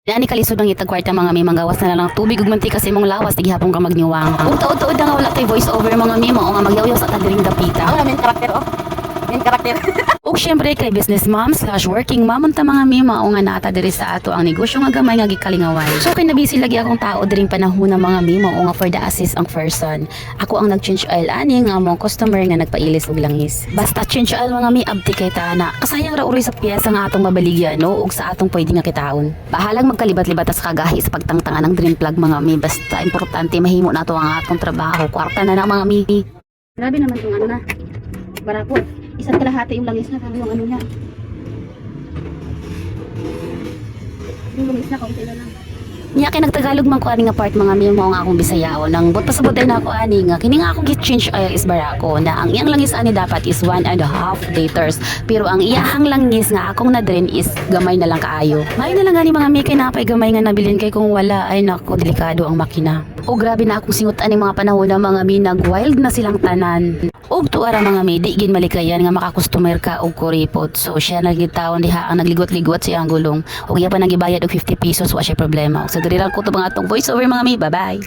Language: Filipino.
Ani kalisod ng itag kwarta mga mi manggawas na lang ng tubig ug mantika sa imong lawas tigihapon ka magniwang. Ug tuod-tuod na nga wala tay voice over mga mi mao nga magyaw sa tadiring dapita. Ang main karakter oh. Main karakter. Ug syempre kay business mom / working mom unta mga mi mao nga naata diri sa ato ang negosyo nga gamay nga gikalingaway. So kay nabisi lagi akong tao diring panahon ng mga mi mao nga for the assist ang person. Ako ang nag-change oil ani nga among customer nga nagpailis og langis. Basta change oil mga mi abti kay tana. Kasayang ra uri sa piyesa nga atong mabaligya no ug sa atong pwede nga kitaon. Bahalang magkalibat-libat sa kagahi sa pagtangtangan ng dream plug mga mi basta importante mahimo nato ang atong trabaho. Kwarta na mga mi. Grabe naman tong ano na. Barako. Isa't kalahati yung langis na pero yung ano niya. Yung langis na kaunti na lang. Nya kay nagtagalog man ko ani nga part mga mi mao nga akong Bisayao nang but pasabot na ako ani nga kini nga akong gi-change oil is barako na ang iyang langis ani dapat is 1.5 liters pero ang iyahang langis nga akong na-drain is gamay na lang kaayo. May na lang gani mga mi kay napay gamay nga nabilin kay kung wala ay nako delikado ang makina. O grabe na akong singot ani mga panahon na mga mi nag-wild na silang tanan. Og tuara mga mi di gid malikayan nga maka-customer ka og kuripot. So siya nagitaon diha ang nagligot-ligot sa iyang gulong. Og iya pa nagibayad og 50 pesos wa siya problema. So diri lang ko to mga atong voice over mga mi. Bye bye.